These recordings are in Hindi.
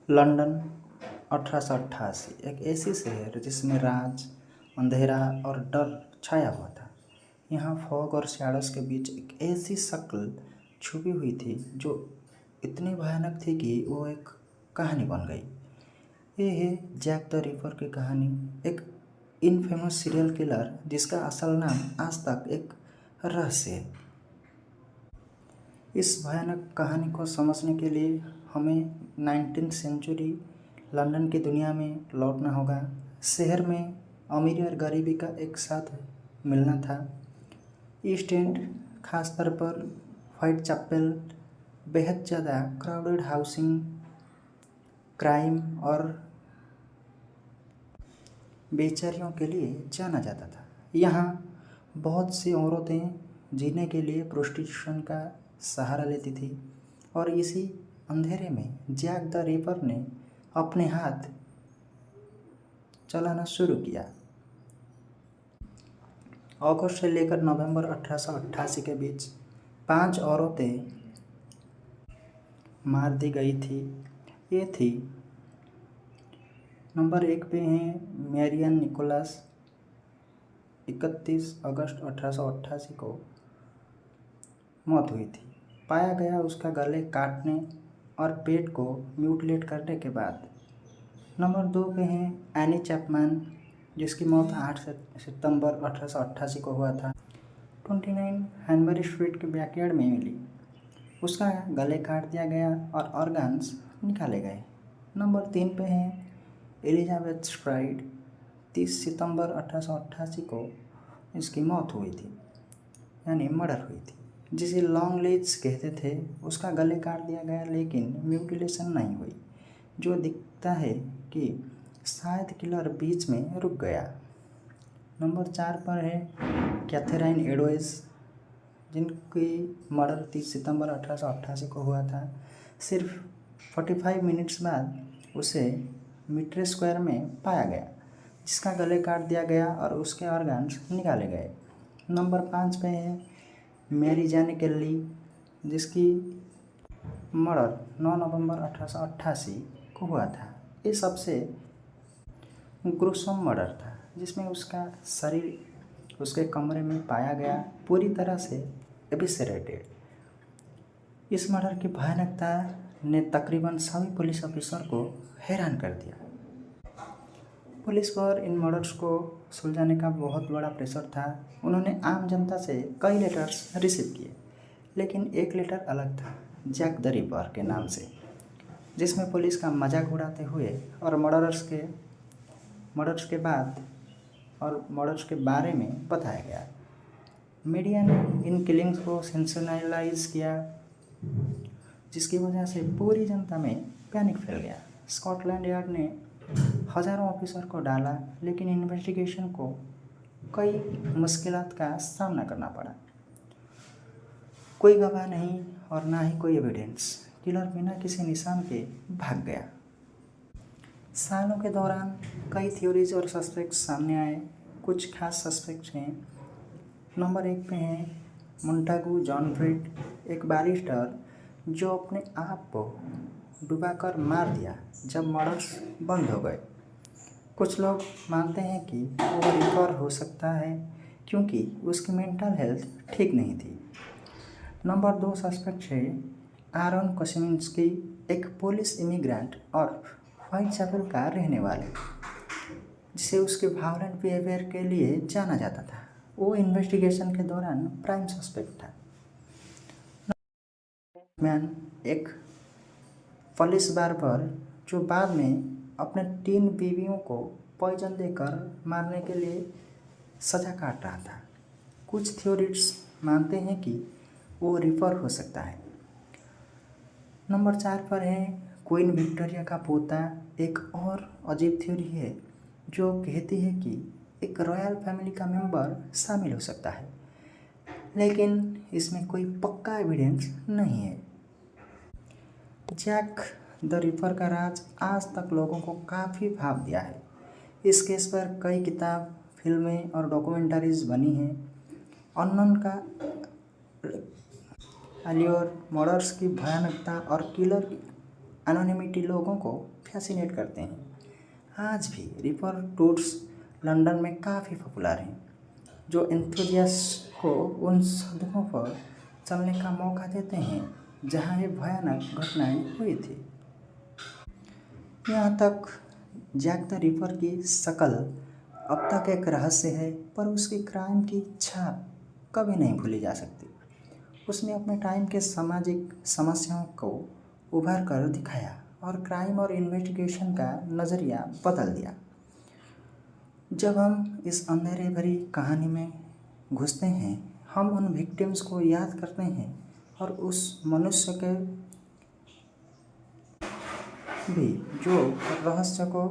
लंदन 1888 एक ऐसी शहर जिसमें राज, अंधेरा और डर छाया हुआ था। यहाँ फॉग और शैडोज के बीच एक ऐसी शक्ल छुपी हुई थी जो इतनी भयानक थी कि वो एक कहानी बन गई। ये है जैक द रिपर की कहानी, एक इनफेमस सीरियल किलर जिसका असल नाम आज तक एक रहस्य है। इस भयानक कहानी को समझने के लिए हमें 19th सेंचुरी लंदन की दुनिया में लौटना होगा। शहर में अमीरी और गरीबी का एक साथ मिलना था। ईस्ट एंड, खासतौर पर व्हाइट चैपल, बेहद ज़्यादा क्राउडेड हाउसिंग, क्राइम और बेचारियों के लिए जाना जाता था। यहाँ बहुत सी औरतें जीने के लिए प्रोस्टिट्यूशन का सहारा लेती थी और इसी अंधेरे में जैक द रिपर ने अपने हाथ चलाना शुरू किया। अगस्त से लेकर नवंबर 1888 के बीच 5 औरतें मार दी गई थी। ये थी, नंबर 1 पे हैं मैरियन निकोलस, 31 अगस्त 1888 को मौत हुई थी। पाया गया उसका गले काटने और पेट को म्यूटिलेट करने के बाद। नंबर 2 पे हैं एनी चैपमैन, जिसकी मौत 8 सितंबर 1888 को हुआ था। 29 हैनबरी स्ट्रीट के बैकयार्ड में मिली। उसका गले काट दिया गया और ऑर्गन्स निकाले गए। नंबर 3 पे हैं एलिजाबेथ स्ट्राइड, 30 सितंबर 1888 को इसकी मौत हुई थी, यानी मर्डर हुई थी, जिसे लॉन्ग लेज कहते थे। उसका गले काट दिया गया लेकिन म्यूटिलेशन नहीं हुई, जो दिखता है कि शायद किलर बीच में रुक गया। नंबर 4 पर है कैथरीन एडवाइस, जिनकी मर्डर 30 सितंबर 1888 को हुआ था। सिर्फ 45 मिनट्स बाद उसे मीटर स्क्वायर में पाया गया, जिसका गले काट दिया गया और उसके ऑर्गन्स निकाले गए। नंबर 5 पे है मैरी जान केली, जिसकी मर्डर 9 नवंबर 1888 को हुआ था। ये सबसे ग्रुसम मर्डर था, जिसमें उसका शरीर उसके कमरे में पाया गया, पूरी तरह से एबिसरेटेड। इस मर्डर की भयानकता ने तकरीबन सभी पुलिस ऑफिसर को हैरान कर दिया। पुलिस पर इन मर्डर्स को सुलझाने का बहुत बड़ा प्रेशर था। उन्होंने आम जनता से कई लेटर्स रिसीव किए, लेकिन एक लेटर अलग था, जैक द रिपर के नाम से, जिसमें पुलिस का मजाक उड़ाते हुए और मर्डर्स के बारे में बताया गया। मीडिया ने इन किलिंग्स को सेंसेशनलाइज किया, जिसकी वजह से पूरी जनता में पैनिक फैल गया। स्कॉटलैंड यार्ड ने हजारों ऑफिसर को डाला, लेकिन इन्वेस्टिगेशन को कई मुश्किलात का सामना करना पड़ा। कोई गवाह नहीं और ना ही कोई एविडेंस। किलर बिना किसी निशान के भाग गया। सालों के दौरान कई थ्योरीज और सस्पेक्ट्स सामने आए। कुछ खास सस्पेक्ट्स हैं। नंबर 1 पे हैं मोंटागू जॉन फ्रिड, एक बैरिस्टर जो अपने आप को डुबाकर मार दिया जब मर्डर्स बंद हो गए। कुछ लोग मानते हैं कि वो रिकवर हो सकता है क्योंकि उसकी मेंटल हेल्थ ठीक नहीं थी। नंबर 2 सस्पेक्ट है आरोन कोसिमिन्स्की, एक पोलिश इमिग्रेंट और व्हाइट चैपल का रहने वाले, जिसे उसके वायलेंट बिहेवियर के लिए जाना जाता था। वो इन्वेस्टिगेशन के दौरान प्राइम सस्पेक्ट था। मैन, एक पुलिस बार्बर जो बाद में अपने 3 बीवियों को पॉइजन देकर मारने के लिए सजा काट रहा था। कुछ थ्योरीज मानते हैं कि वो रिपर हो सकता है। नंबर 4 पर है क्वीन विक्टोरिया का पोता। एक और अजीब थ्योरी है जो कहती है कि एक रॉयल फैमिली का मेंबर शामिल हो सकता है, लेकिन इसमें कोई पक्का एविडेंस नहीं है। जैक द रिपर का राज आज तक लोगों को काफ़ी भाव दिया है। इस केस पर कई किताब, फिल्में और डॉक्यूमेंटरीज बनी हैं। अननोन का अलियोर, मर्डर्स की भयानकता और किलर की एनोनिमिटी लोगों को फैसिनेट करते हैं। आज भी रिवर टूर्स लंदन में काफ़ी पॉपुलर हैं, जो एंथुजियास्ट को उन सड़कों पर चलने का मौका देते हैं जहां ये भयानक घटनाएं हुई थी। यहाँ तक जैक द रिपर की शक्ल अब तक एक रहस्य है, पर उसकी क्राइम की छाप कभी नहीं भूली जा सकती। उसने अपने टाइम के सामाजिक समस्याओं को उभर कर दिखाया और क्राइम और इन्वेस्टिगेशन का नज़रिया बदल दिया। जब हम इस अंधेरे भरी कहानी में घुसते हैं, हम उन विक्टिम्स को याद करते हैं और उस मनुष्य के भी जो रहस्य को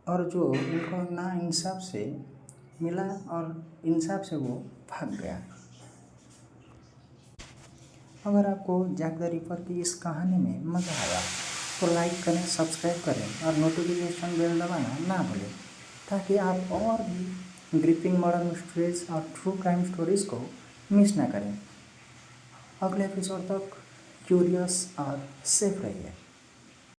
और जो उनको ना इंसाफ से मिला और इंसाफ से वो भाग गया। अगर आपको जैक द रिपर की इस कहानी में मज़ा आया तो लाइक करें, सब्सक्राइब करें और नोटिफिकेशन बेल दबाना ना भूलें, ताकि आप और भी ग्रिपिंग मर्डर मिस्ट्रीज और ट्रू क्राइम स्टोरीज़ को मिस ना करें। अगले एपिसोड तक क्यूरियस और सेफ रहिए।